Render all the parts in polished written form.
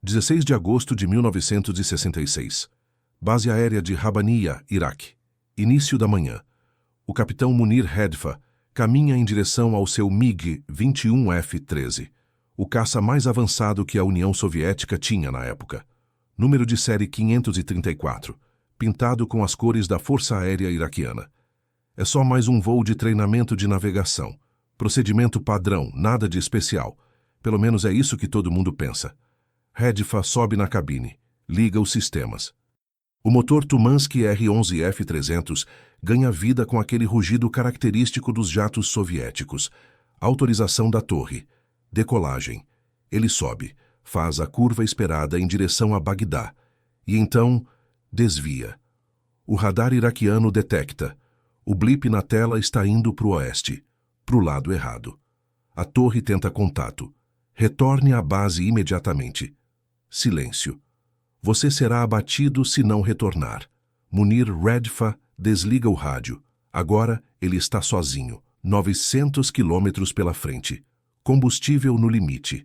16 de agosto de 1966. Base aérea de Rabania, Iraque. Início da manhã. O capitão Munir Hedfa caminha em direção ao seu MiG-21F-13, o caça mais avançado que a União Soviética tinha na época. Número de série 534, pintado com as cores da Força Aérea Iraquiana. É só mais um voo de treinamento de navegação. Procedimento padrão, nada de especial. Pelo menos é isso que todo mundo pensa. Hedfa sobe na cabine, liga os sistemas. O motor Tumansky R-11F-300 ganha vida com aquele rugido característico dos jatos soviéticos. Autorização da torre. Decolagem. Ele sobe, faz a curva esperada em direção a Bagdá. E então, desvia. O radar iraquiano detecta. O blip na tela está indo para o oeste, para o lado errado. A torre tenta contato. Retorne à base imediatamente. Silêncio. Você será abatido se não retornar. Munir Hedfa desliga o rádio. Agora ele está sozinho, 900 quilômetros pela frente. Combustível no limite.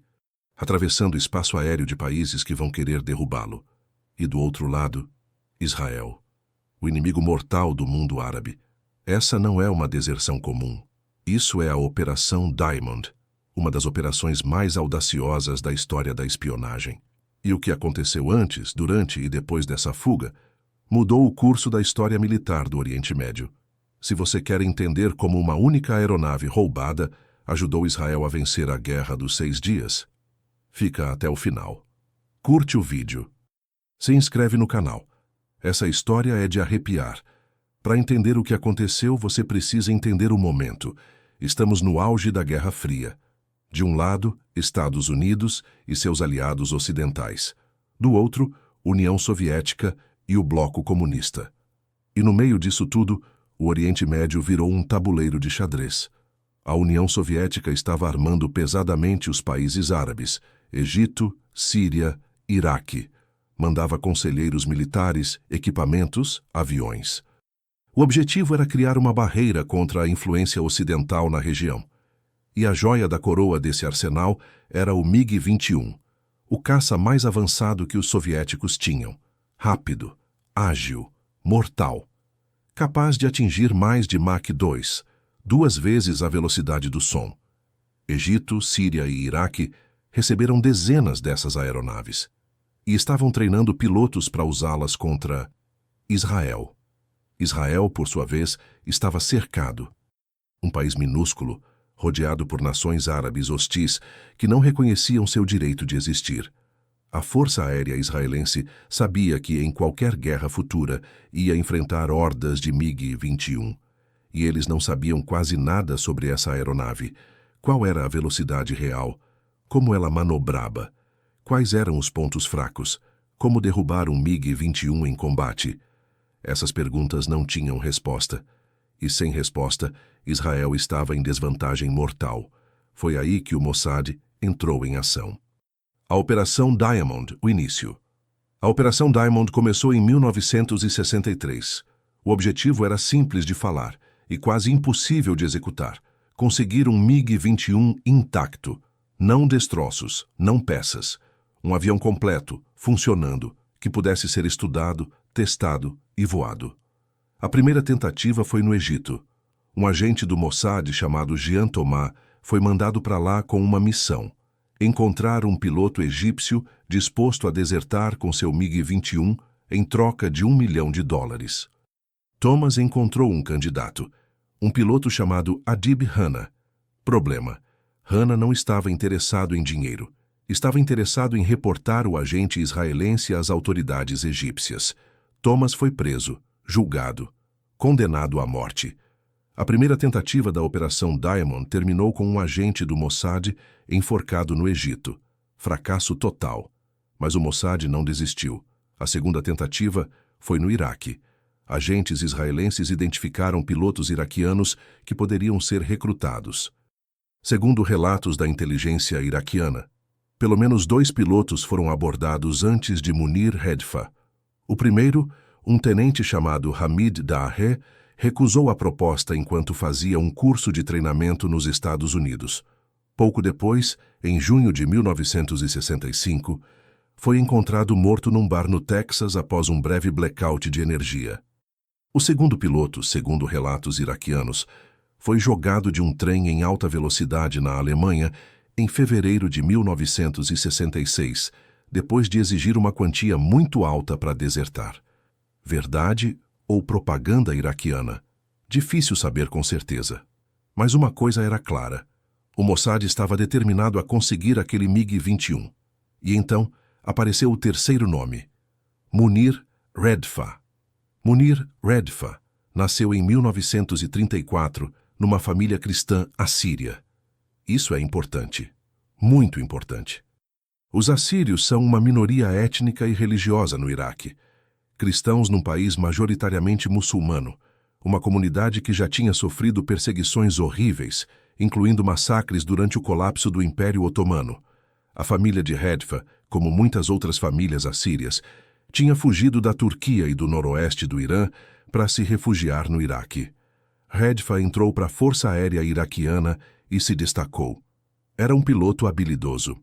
Atravessando o espaço aéreo de países que vão querer derrubá-lo. E do outro lado, Israel. O inimigo mortal do mundo árabe. Essa não é uma deserção comum. Isso é a Operação Diamond, uma das operações mais audaciosas da história da espionagem. E o que aconteceu antes, durante e depois dessa fuga mudou o curso da história militar do Oriente Médio. Se você quer entender como uma única aeronave roubada ajudou Israel a vencer a Guerra dos 6 Dias, fica até o final. Curte o vídeo. Se inscreve no canal. Essa história é de arrepiar. Para entender o que aconteceu, você precisa entender o momento. Estamos no auge da Guerra Fria. De um lado, Estados Unidos e seus aliados ocidentais. Do outro, União Soviética e o Bloco Comunista. E no meio disso tudo, o Oriente Médio virou um tabuleiro de xadrez. A União Soviética estava armando pesadamente os países árabes, Egito, Síria, Iraque. Mandava conselheiros militares, equipamentos, aviões. O objetivo era criar uma barreira contra a influência ocidental na região. E a joia da coroa desse arsenal era o MiG-21, o caça mais avançado que os soviéticos tinham. Rápido, ágil, mortal. Capaz de atingir mais de Mach 2, 2 vezes a velocidade do som. Egito, Síria e Iraque receberam dezenas dessas aeronaves e estavam treinando pilotos para usá-las contra Israel. Israel, por sua vez, estava cercado. Um país minúsculo, rodeado por nações árabes hostis que não reconheciam seu direito de existir. A Força Aérea Israelense sabia que em qualquer guerra futura ia enfrentar hordas de MiG-21. E eles não sabiam quase nada sobre essa aeronave. Qual era a velocidade real? Como ela manobrava? Quais eram os pontos fracos? Como derrubar um MiG-21 em combate? Essas perguntas não tinham resposta. E sem resposta, Israel estava em desvantagem mortal. Foi aí que o Mossad entrou em ação. A Operação Diamond, o início. A Operação Diamond começou em 1963. O objetivo era simples de falar e quase impossível de executar. Conseguir um MiG-21 intacto. Não destroços, não peças. Um avião completo, funcionando, que pudesse ser estudado, testado e voado. A primeira tentativa foi no Egito. Um agente do Mossad chamado Jean Thomas foi mandado para lá com uma missão: encontrar um piloto egípcio disposto a desertar com seu MiG-21 em troca de $1 milhão. Thomas encontrou um candidato, um piloto chamado Adib Hanna. Problema: Hanna não estava interessado em dinheiro. Estava interessado em reportar o agente israelense às autoridades egípcias. Thomas foi preso, julgado, condenado à morte. A primeira tentativa da Operação Diamond terminou com um agente do Mossad enforcado no Egito. Fracasso total. Mas o Mossad não desistiu. A segunda tentativa foi no Iraque. Agentes israelenses identificaram pilotos iraquianos que poderiam ser recrutados. Segundo relatos da inteligência iraquiana, pelo menos 2 pilotos foram abordados antes de Munir Hedfa. O primeiro, um tenente chamado Hamid Dahe, recusou a proposta enquanto fazia um curso de treinamento nos Estados Unidos. Pouco depois, em junho de 1965, foi encontrado morto num bar no Texas após um breve blackout de energia. O segundo piloto, segundo relatos iraquianos, foi jogado de um trem em alta velocidade na Alemanha em fevereiro de 1966, depois de exigir uma quantia muito alta para desertar. Verdade ou propaganda iraquiana? Difícil saber com certeza. Mas uma coisa era clara. O Mossad estava determinado a conseguir aquele MiG-21. E então apareceu o terceiro nome, Munir Redfa. Munir Redfa nasceu em 1934 numa família cristã assíria. Isso é importante, muito importante. Os assírios são uma minoria étnica e religiosa no Iraque. Cristãos num país majoritariamente muçulmano, uma comunidade que já tinha sofrido perseguições horríveis, incluindo massacres durante o colapso do Império Otomano. A família de Redfa, como muitas outras famílias assírias, tinha fugido da Turquia e do noroeste do Irã para se refugiar no Iraque. Redfa entrou para a Força Aérea Iraquiana e se destacou. Era um piloto habilidoso.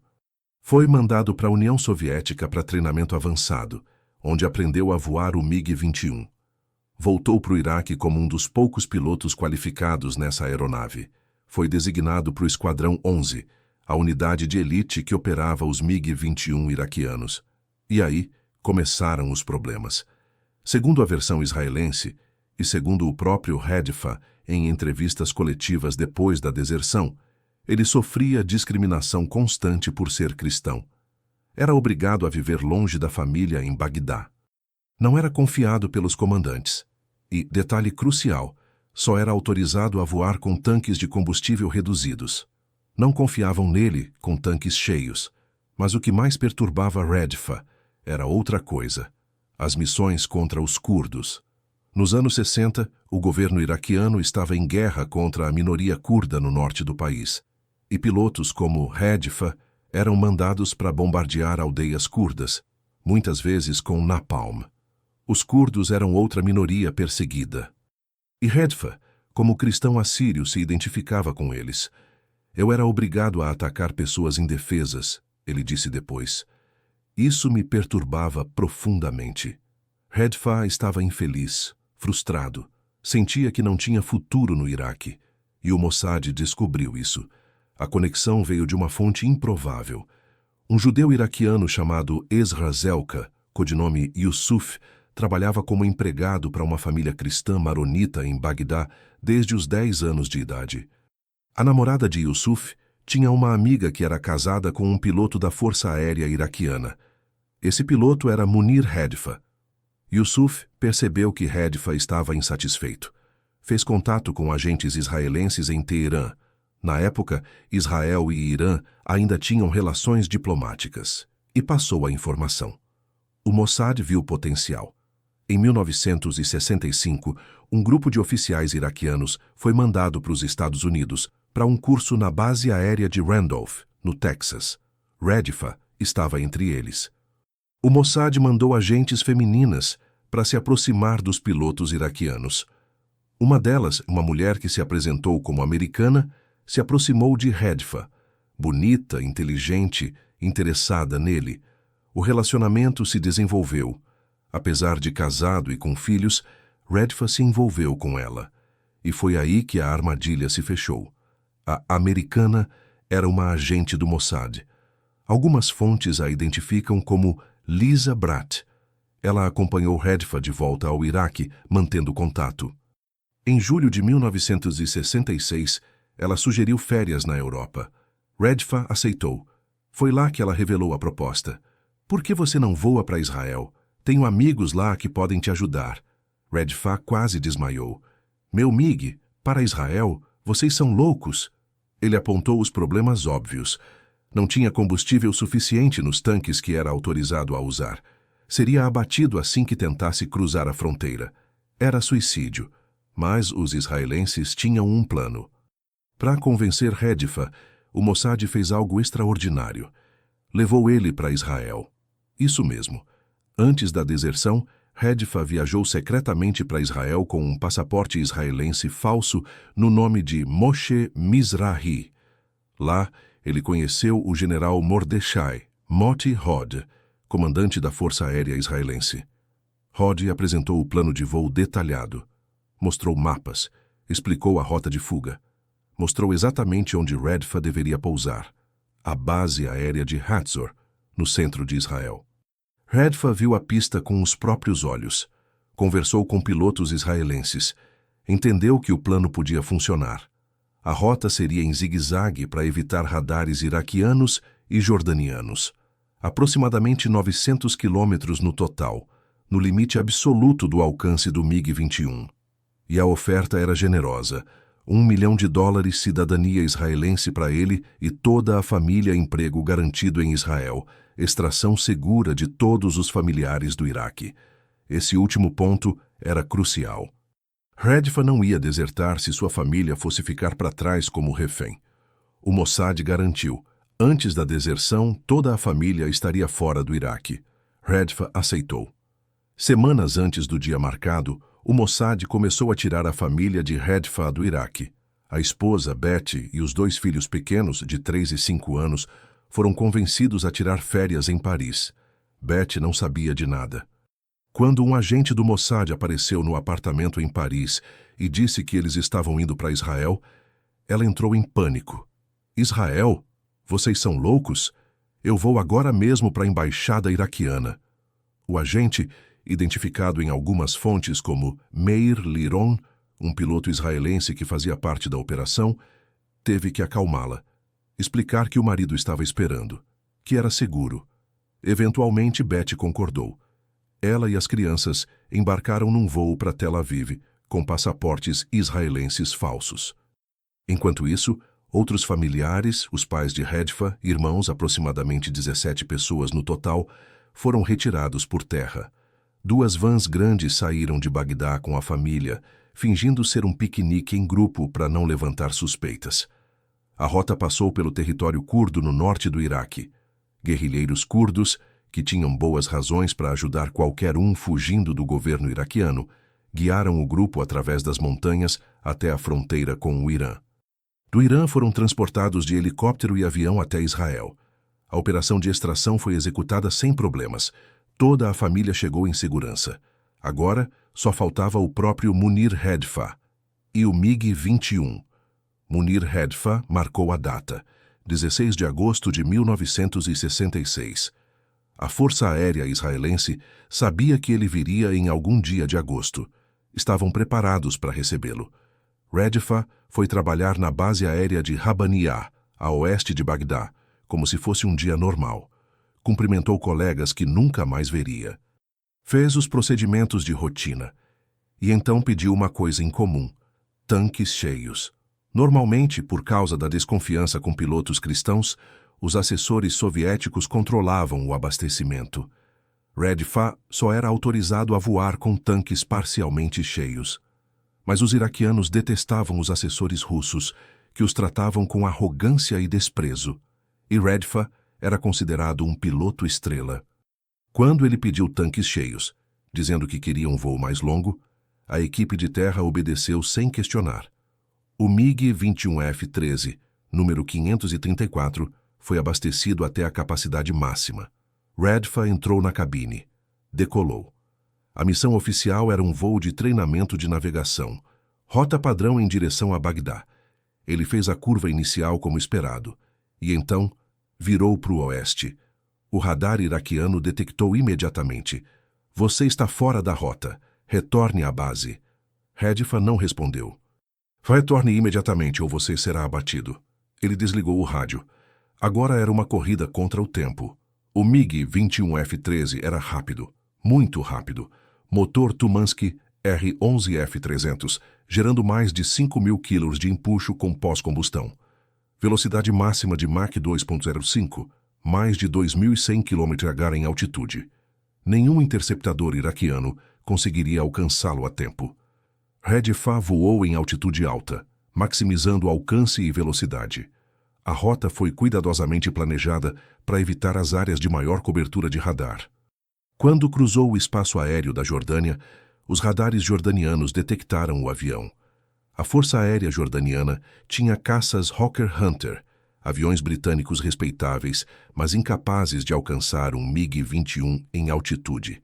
Foi mandado para a União Soviética para treinamento avançado, onde aprendeu a voar o MiG-21. Voltou para o Iraque como um dos poucos pilotos qualificados nessa aeronave. Foi designado para o Esquadrão 11, a unidade de elite que operava os MiG-21 iraquianos. E aí começaram os problemas. Segundo a versão israelense, e segundo o próprio Redfa em entrevistas coletivas depois da deserção, ele sofria discriminação constante por ser cristão. Era obrigado a viver longe da família em Bagdá. Não era confiado pelos comandantes. E, detalhe crucial, só era autorizado a voar com tanques de combustível reduzidos. Não confiavam nele com tanques cheios. Mas o que mais perturbava Redfa era outra coisa: as missões contra os curdos. Nos anos 60, o governo iraquiano estava em guerra contra a minoria curda no norte do país. E pilotos como Redfa eram mandados para bombardear aldeias curdas, muitas vezes com napalm. Os curdos eram outra minoria perseguida. E Redfa, como cristão assírio, se identificava com eles. Eu era obrigado a atacar pessoas indefesas, ele disse depois. Isso me perturbava profundamente. Redfa estava infeliz, frustrado, sentia que não tinha futuro no Iraque. E o Mossad descobriu isso. A conexão veio de uma fonte improvável. Um judeu iraquiano chamado Ezra Zelka, codinome Yusuf, trabalhava como empregado para uma família cristã maronita em Bagdá desde os 10 anos de idade. A namorada de Yusuf tinha uma amiga que era casada com um piloto da Força Aérea Iraquiana. Esse piloto era Munir Redfa. Yusuf percebeu que Redfa estava insatisfeito. Fez contato com agentes israelenses em Teherã. Na época, Israel e Irã ainda tinham relações diplomáticas. E passou a informação. O Mossad viu potencial. Em 1965, um grupo de oficiais iraquianos foi mandado para os Estados Unidos para um curso na base aérea de Randolph, no Texas. Redfa estava entre eles. O Mossad mandou agentes femininas para se aproximar dos pilotos iraquianos. Uma delas, uma mulher que se apresentou como americana, se aproximou de Redfa, bonita, inteligente, interessada nele. O relacionamento se desenvolveu. Apesar de casado e com filhos, Redfa se envolveu com ela. E foi aí que a armadilha se fechou. A americana era uma agente do Mossad. Algumas fontes a identificam como Lisa Bratt. Ela acompanhou Redfa de volta ao Iraque, mantendo contato. Em julho de 1966, ela sugeriu férias na Europa. Redfa aceitou. Foi lá que ela revelou a proposta. Por que você não voa para Israel? Tenho amigos lá que podem te ajudar. Redfa quase desmaiou. Meu MiG, para Israel? Vocês são loucos. Ele apontou os problemas óbvios. Não tinha combustível suficiente nos tanques que era autorizado a usar. Seria abatido assim que tentasse cruzar a fronteira. Era suicídio. Mas os israelenses tinham um plano. Para convencer Redfa, o Mossad fez algo extraordinário. Levou ele para Israel. Isso mesmo. Antes da deserção, Redfa viajou secretamente para Israel com um passaporte israelense falso no nome de Moshe Mizrahi. Lá, ele conheceu o general Mordechai, Moti Hod, comandante da Força Aérea Israelense. Rod apresentou o plano de voo detalhado. Mostrou mapas, explicou a rota de fuga. Mostrou exatamente onde Redfa deveria pousar. A base aérea de Hatzor, no centro de Israel. Redfa viu a pista com os próprios olhos. Conversou com pilotos israelenses. Entendeu que o plano podia funcionar. A rota seria em zigue-zague para evitar radares iraquianos e jordanianos. Aproximadamente 900 quilômetros no total, no limite absoluto do alcance do MiG-21. E a oferta era generosa. $1 milhão, cidadania israelense para ele e toda a família, emprego garantido em Israel, extração segura de todos os familiares do Iraque. Esse último ponto era crucial. Redfa não ia desertar se sua família fosse ficar para trás como refém. O Mossad garantiu. Antes da deserção, toda a família estaria fora do Iraque. Redfa aceitou. Semanas antes do dia marcado, o Mossad começou a tirar a família de Redfa do Iraque. A esposa, Betty, e os 2 filhos pequenos, de 3 e 5 anos, foram convencidos a tirar férias em Paris. Betty não sabia de nada. Quando um agente do Mossad apareceu no apartamento em Paris e disse que eles estavam indo para Israel, ela entrou em pânico. Israel? Vocês são loucos? Eu vou agora mesmo para a embaixada iraquiana. O agente, identificado em algumas fontes como Meir Liron, um piloto israelense que fazia parte da operação, teve que acalmá-la, explicar que o marido estava esperando, que era seguro. Eventualmente, Betty concordou. Ela e as crianças embarcaram num voo para Tel Aviv, com passaportes israelenses falsos. Enquanto isso, outros familiares, os pais de Redfa, irmãos, aproximadamente 17 pessoas no total, foram retirados por terra. 2 vans grandes saíram de Bagdá com a família, fingindo ser um piquenique em grupo para não levantar suspeitas. A rota passou pelo território curdo no norte do Iraque. Guerrilheiros curdos, que tinham boas razões para ajudar qualquer um fugindo do governo iraquiano, guiaram o grupo através das montanhas até a fronteira com o Irã. Do Irã foram transportados de helicóptero e avião até Israel. A operação de extração foi executada sem problemas. Toda a família chegou em segurança. Agora, só faltava o próprio Munir Redfa e o MiG-21. Munir Redfa marcou a data, 16 de agosto de 1966. A Força Aérea Israelense sabia que ele viria em algum dia de agosto. Estavam preparados para recebê-lo. Redfa foi trabalhar na base aérea de Rabaniyah, a oeste de Bagdá, como se fosse um dia normal. Cumprimentou colegas que nunca mais veria. Fez os procedimentos de rotina. E então pediu uma coisa incomum: tanques cheios. Normalmente, por causa da desconfiança com pilotos cristãos, os assessores soviéticos controlavam o abastecimento. Redfa só era autorizado a voar com tanques parcialmente cheios. Mas os iraquianos detestavam os assessores russos, que os tratavam com arrogância e desprezo. E Redfa era considerado um piloto estrela. Quando ele pediu tanques cheios, dizendo que queria um voo mais longo, a equipe de terra obedeceu sem questionar. O MiG-21F-13, número 534, foi abastecido até a capacidade máxima. Redfa entrou na cabine. Decolou. A missão oficial era um voo de treinamento de navegação, rota padrão em direção a Bagdá. Ele fez a curva inicial como esperado, e então virou para o oeste. O radar iraquiano detectou imediatamente. Você está fora da rota. Retorne à base. Redfa não respondeu. Retorne imediatamente ou você será abatido. Ele desligou o rádio. Agora era uma corrida contra o tempo. O MiG-21F-13 era rápido, muito rápido. Motor Tumansky R-11F-300, gerando mais de 5.000 kg de empuxo com pós-combustão. Velocidade máxima de Mach 2.05, mais de 2.100 km/h em altitude. Nenhum interceptador iraquiano conseguiria alcançá-lo a tempo. Redfa voou em altitude alta, maximizando alcance e velocidade. A rota foi cuidadosamente planejada para evitar as áreas de maior cobertura de radar. Quando cruzou o espaço aéreo da Jordânia, os radares jordanianos detectaram o avião. A Força Aérea Jordaniana tinha caças Hawker Hunter, aviões britânicos respeitáveis, mas incapazes de alcançar um MiG-21 em altitude.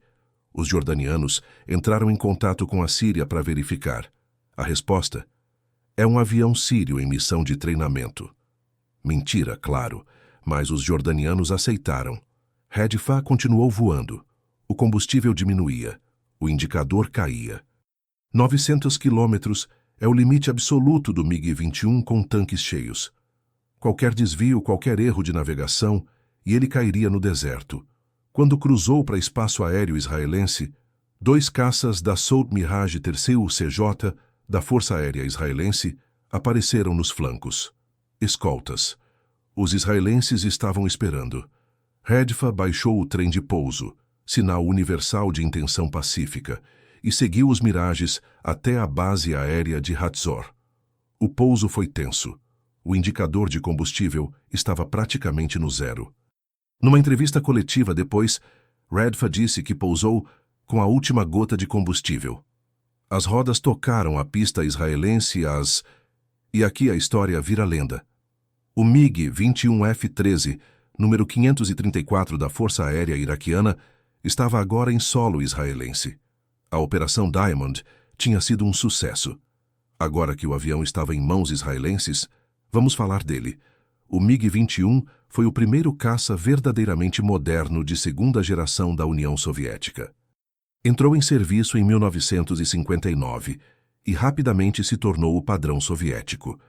Os jordanianos entraram em contato com a Síria para verificar. A resposta? É um avião sírio em missão de treinamento. Mentira, claro, mas os jordanianos aceitaram. Hadfa continuou voando. O combustível diminuía. O indicador caía. 900 quilômetros é o limite absoluto do MiG-21 com tanques cheios. Qualquer desvio, qualquer erro de navegação, e ele cairia no deserto. Quando cruzou para espaço aéreo israelense, 2 caças da Assault Mirage III CJ da Força Aérea Israelense apareceram nos flancos. Escoltas. Os israelenses estavam esperando. Hadfa baixou o trem de pouso, sinal universal de intenção pacífica, e seguiu os Mirages até a base aérea de Hatzor. O pouso foi tenso. O indicador de combustível estava praticamente no zero. Numa entrevista coletiva depois, Hadfa disse que pousou com a última gota de combustível. As rodas tocaram a pista israelense E aqui a história vira lenda. O MiG-21F-13, número 534 da Força Aérea Iraquiana, estava agora em solo israelense. A Operação Diamond tinha sido um sucesso. Agora que o avião estava em mãos israelenses, vamos falar dele. O MiG-21 foi o primeiro caça verdadeiramente moderno de segunda geração da União Soviética. Entrou em serviço em 1959 e rapidamente se tornou o padrão soviético.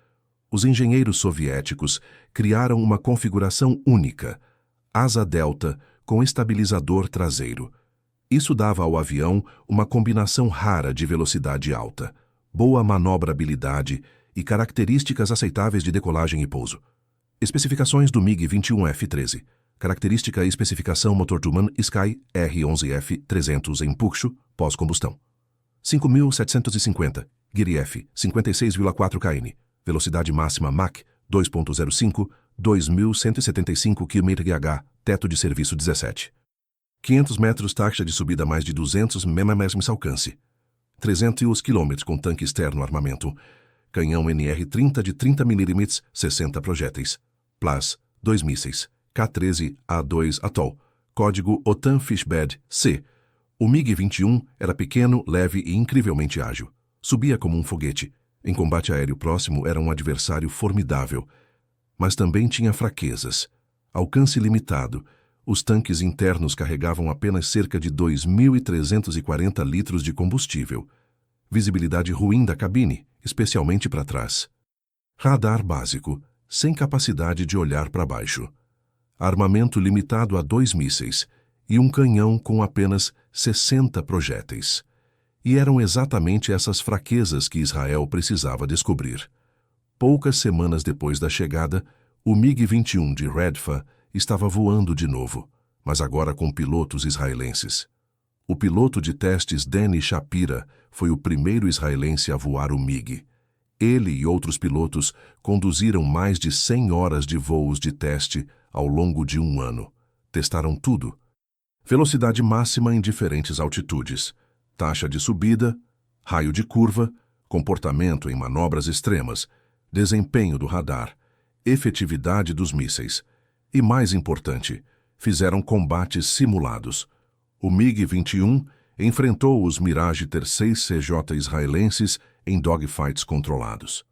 Os engenheiros soviéticos criaram uma configuração única, asa delta com estabilizador traseiro. Isso dava ao avião uma combinação rara de velocidade alta, boa manobrabilidade e características aceitáveis de decolagem e pouso. Especificações do MiG-21F-13. Característica e especificação motor Tuman Sky R11F-300 em Puxo, pós-combustão. 5.750, Giri F, 56,4 kn, velocidade máxima Mach 2.05, 2.175 km/h, teto de serviço 17. 500 metros, taxa de subida mais de 200 mm alcance. 300 km com tanque externo armamento. Canhão NR-30 de 30 mm, 60 projéteis. PLAS, 2 mísseis. K-13A2 Atoll. Código OTAN Fishbed C. O MiG-21 era pequeno, leve e incrivelmente ágil. Subia como um foguete. Em combate aéreo próximo era um adversário formidável. Mas também tinha fraquezas. Alcance limitado. Os tanques internos carregavam apenas cerca de 2.340 litros de combustível. Visibilidade ruim da cabine, especialmente para trás. Radar básico, sem capacidade de olhar para baixo. Armamento limitado a 2 mísseis e um canhão com apenas 60 projéteis. E eram exatamente essas fraquezas que Israel precisava descobrir. Poucas semanas depois da chegada, o MiG-21 de Hadfa estava voando de novo, mas agora com pilotos israelenses. O piloto de testes Danny Shapira foi o primeiro israelense a voar o MiG. Ele e outros pilotos conduziram mais de 100 horas de voos de teste ao longo de um ano. Testaram tudo. Velocidade máxima em diferentes altitudes, taxa de subida, raio de curva, comportamento em manobras extremas, desempenho do radar, efetividade dos mísseis e, mais importante, fizeram combates simulados. O MiG-21 enfrentou os Mirage III CJ israelenses em dogfights controlados.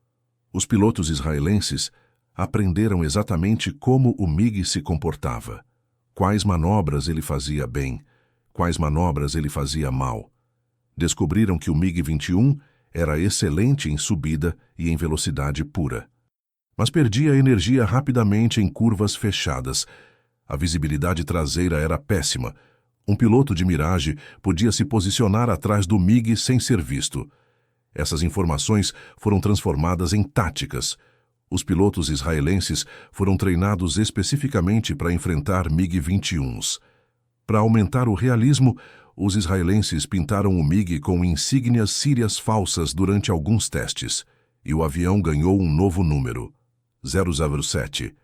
Os pilotos israelenses aprenderam exatamente como o MiG se comportava, quais manobras ele fazia bem, quais manobras ele fazia mal. Descobriram que o MiG-21 era excelente em subida e em velocidade pura, mas perdia energia rapidamente em curvas fechadas. A visibilidade traseira era péssima. Um piloto de Mirage podia se posicionar atrás do MiG sem ser visto. Essas informações foram transformadas em táticas. Os pilotos israelenses foram treinados especificamente para enfrentar MiG-21s. Para aumentar o realismo, os israelenses pintaram o MiG com insígnias sírias falsas durante alguns testes, e o avião ganhou um novo número, 007.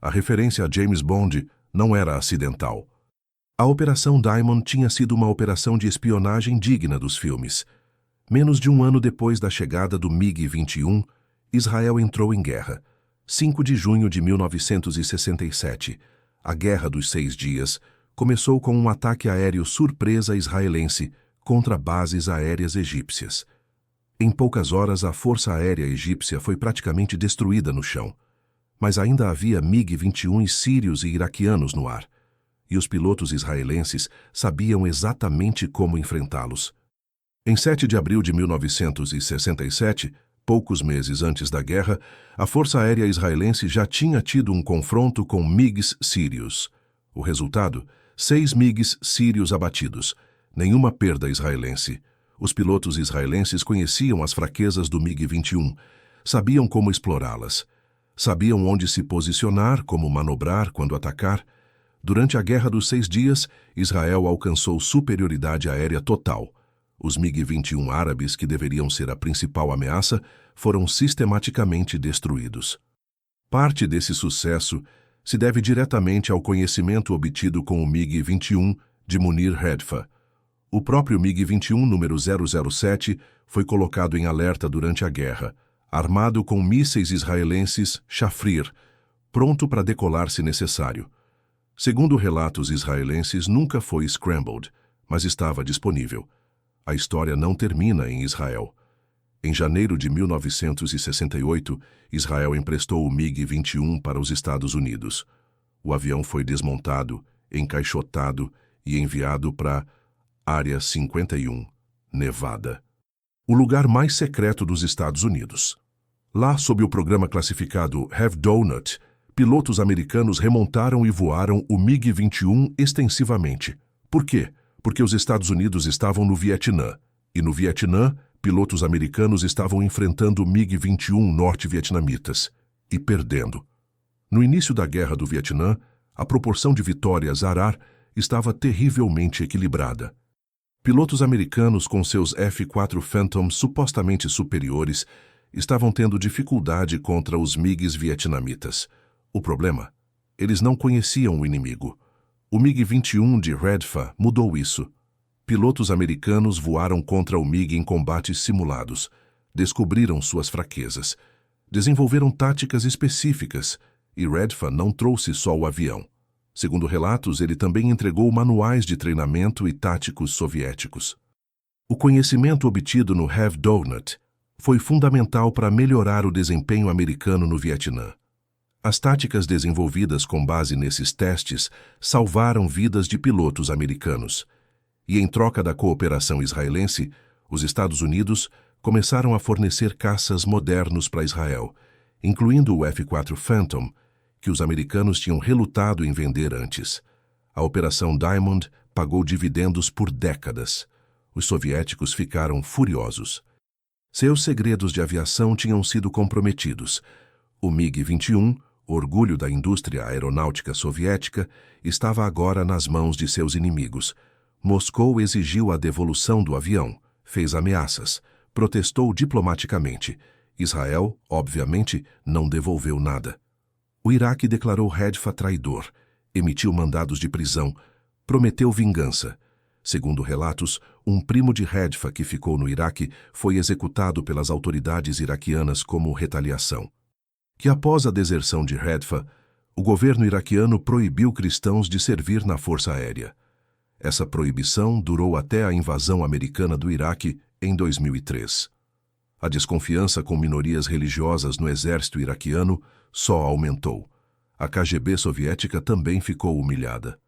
A referência a James Bond não era acidental. A Operação Diamond tinha sido uma operação de espionagem digna dos filmes. Menos de um ano depois da chegada do MiG-21, Israel entrou em guerra. 5 de junho de 1967, a Guerra dos 6 Dias, começou com um ataque aéreo surpresa israelense contra bases aéreas egípcias. Em poucas horas, a Força Aérea Egípcia foi praticamente destruída no chão. Mas ainda havia MiG-21 sírios e iraquianos no ar, e os pilotos israelenses sabiam exatamente como enfrentá-los. Em 7 de abril de 1967, poucos meses antes da guerra, a Força Aérea Israelense já tinha tido um confronto com MiGs sírios. O resultado? 6 MiGs sírios abatidos. Nenhuma perda israelense. Os pilotos israelenses conheciam as fraquezas do MiG-21, sabiam como explorá-las. Sabiam onde se posicionar, como manobrar quando atacar. Durante a Guerra dos 6 Dias, Israel alcançou superioridade aérea total. Os MiG-21 árabes, que deveriam ser a principal ameaça, foram sistematicamente destruídos. Parte desse sucesso se deve diretamente ao conhecimento obtido com o MiG-21 de Munir Hedfa. O próprio MiG-21 número 007 foi colocado em alerta durante a guerra, armado com mísseis israelenses Shafir, pronto para decolar se necessário. Segundo relatos israelenses, nunca foi scrambled, mas estava disponível. A história não termina em Israel. Em janeiro de 1968, Israel emprestou o MiG-21 para os Estados Unidos. O avião foi desmontado, encaixotado e enviado para Área 51, Nevada, o lugar mais secreto dos Estados Unidos. Lá, sob o programa classificado Have Donut, pilotos americanos remontaram e voaram o MiG-21 extensivamente. Por quê? Porque os Estados Unidos estavam no Vietnã, e no Vietnã, pilotos americanos estavam enfrentando MiG-21 norte-vietnamitas, e perdendo. No início da Guerra do Vietnã, a proporção de vitórias arar estava terrivelmente equilibrada. Pilotos americanos com seus F-4 Phantom supostamente superiores estavam tendo dificuldade contra os MiGs vietnamitas. O problema? Eles não conheciam o inimigo. O MiG-21 de Hedfa mudou isso. Pilotos americanos voaram contra o MiG em combates simulados, descobriram suas fraquezas, desenvolveram táticas específicas, e Hedfa não trouxe só o avião. Segundo relatos, ele também entregou manuais de treinamento e táticos soviéticos. O conhecimento obtido no Have Donut foi fundamental para melhorar o desempenho americano no Vietnã. As táticas desenvolvidas com base nesses testes salvaram vidas de pilotos americanos. E em troca da cooperação israelense, os Estados Unidos começaram a fornecer caças modernos para Israel, incluindo o F-4 Phantom, que os americanos tinham relutado em vender antes. A Operação Diamond pagou dividendos por décadas. Os soviéticos ficaram furiosos. Seus segredos de aviação tinham sido comprometidos. O MiG-21, orgulho da indústria aeronáutica soviética, estava agora nas mãos de seus inimigos. Moscou exigiu a devolução do avião, fez ameaças, protestou diplomaticamente. Israel, obviamente, não devolveu nada. O Iraque declarou Hedfa traidor, emitiu mandados de prisão, prometeu vingança. Segundo relatos, um primo de Hedfa que ficou no Iraque foi executado pelas autoridades iraquianas como retaliação. Que após a deserção de Hedfa, o governo iraquiano proibiu cristãos de servir na Força Aérea. Essa proibição durou até a invasão americana do Iraque em 2003. A desconfiança com minorias religiosas no exército iraquiano só aumentou. A KGB soviética também ficou humilhada.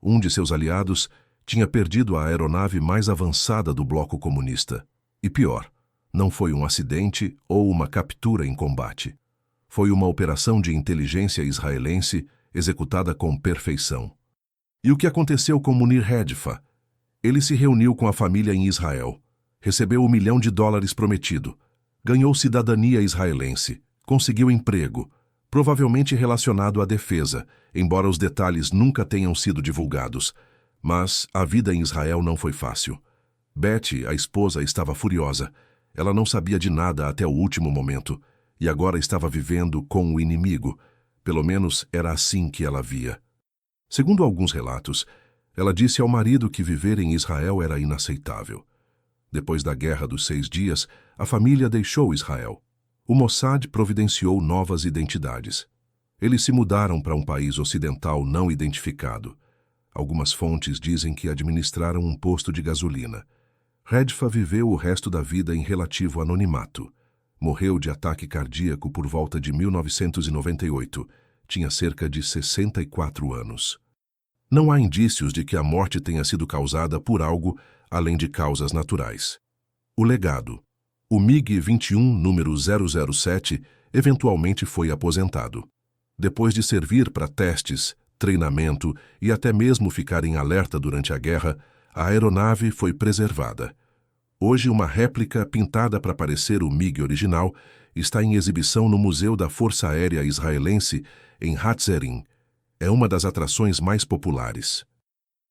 Um de seus aliados tinha perdido a aeronave mais avançada do bloco comunista. E pior, não foi um acidente ou uma captura em combate. Foi uma operação de inteligência israelense executada com perfeição. E o que aconteceu com Munir Hedfa? Ele se reuniu com a família em Israel, recebeu $1 milhão prometido, ganhou cidadania israelense, conseguiu emprego, provavelmente relacionado à defesa, embora os detalhes nunca tenham sido divulgados. Mas a vida em Israel não foi fácil. Betty, a esposa, estava furiosa. Ela não sabia de nada até o último momento, e agora estava vivendo com o inimigo. Pelo menos era assim que ela via. Segundo alguns relatos, ela disse ao marido que viver em Israel era inaceitável. Depois da Guerra dos 6 Dias, a família deixou Israel. O Mossad providenciou novas identidades. Eles se mudaram para um país ocidental não identificado. Algumas fontes dizem que administraram um posto de gasolina. Redfa viveu o resto da vida em relativo anonimato. Morreu de ataque cardíaco por volta de 1998. Tinha cerca de 64 anos. Não há indícios de que a morte tenha sido causada por algo além de causas naturais. O legado. O MiG-21 número 007 eventualmente foi aposentado. Depois de servir para testes, treinamento e até mesmo ficar em alerta durante a guerra, a aeronave foi preservada. Hoje, uma réplica pintada para parecer o MiG original está em exibição no Museu da Força Aérea Israelense, em Hatzerim. É uma das atrações mais populares.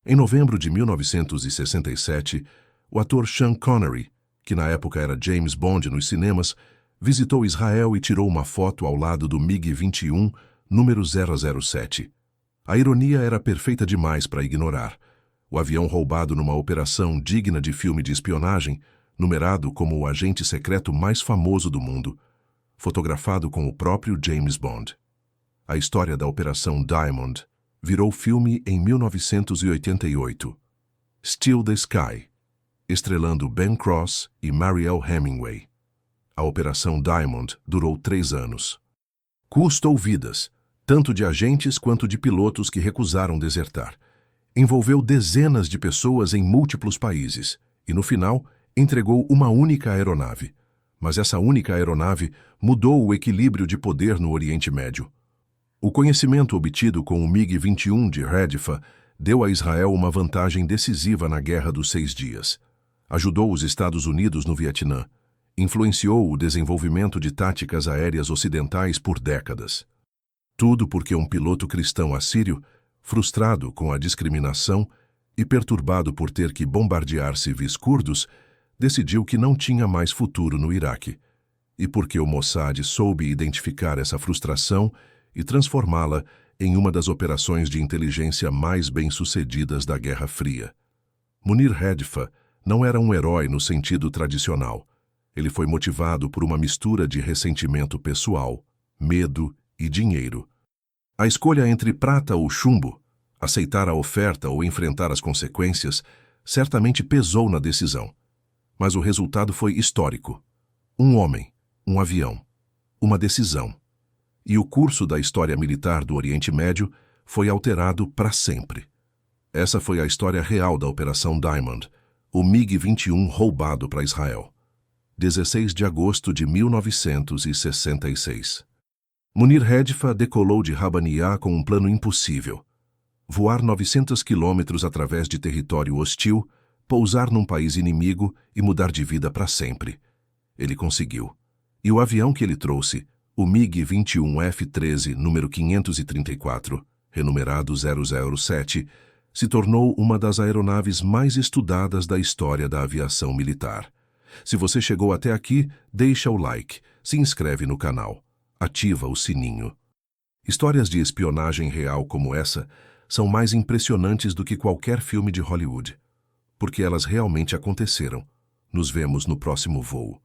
Em novembro de 1967, o ator Sean Connery, que na época era James Bond nos cinemas, visitou Israel e tirou uma foto ao lado do MiG-21, número 007. A ironia era perfeita demais para ignorar. O avião roubado numa operação digna de filme de espionagem, numerado como o agente secreto mais famoso do mundo, fotografado com o próprio James Bond. A história da Operação Diamond virou filme em 1988. Still the Sky, estrelando Ben Cross e Mariel Hemingway. A Operação Diamond durou 3 anos. Custou vidas, tanto de agentes quanto de pilotos que recusaram desertar. Envolveu dezenas de pessoas em múltiplos países e, no final, entregou uma única aeronave. Mas essa única aeronave mudou o equilíbrio de poder no Oriente Médio. O conhecimento obtido com o MiG-21 de Redfa deu a Israel uma vantagem decisiva na Guerra dos 6 Dias. Ajudou os Estados Unidos no Vietnã. Influenciou o desenvolvimento de táticas aéreas ocidentais por décadas. Tudo porque um piloto cristão assírio, frustrado com a discriminação e perturbado por ter que bombardear civis curdos, decidiu que não tinha mais futuro no Iraque. E porque o Mossad soube identificar essa frustração e transformá-la em uma das operações de inteligência mais bem-sucedidas da Guerra Fria. Munir Redfa não era um herói no sentido tradicional. Ele foi motivado por uma mistura de ressentimento pessoal, medo e dinheiro. A escolha entre prata ou chumbo, aceitar a oferta ou enfrentar as consequências, certamente pesou na decisão. Mas o resultado foi histórico. Um homem, um avião, uma decisão. E o curso da história militar do Oriente Médio foi alterado para sempre. Essa foi a história real da Operação Diamond, o MiG-21 roubado para Israel. 16 de agosto de 1966. Munir Redfa decolou de Rabaniá com um plano impossível. Voar 900 quilômetros através de território hostil, pousar num país inimigo e mudar de vida para sempre. Ele conseguiu. E o avião que ele trouxe, o MiG-21 F-13, número 534, renumerado 007, se tornou uma das aeronaves mais estudadas da história da aviação militar. Se você chegou até aqui, deixa o like, se inscreve no canal, ativa o sininho. Histórias de espionagem real como essa são mais impressionantes do que qualquer filme de Hollywood, porque elas realmente aconteceram. Nos vemos no próximo voo.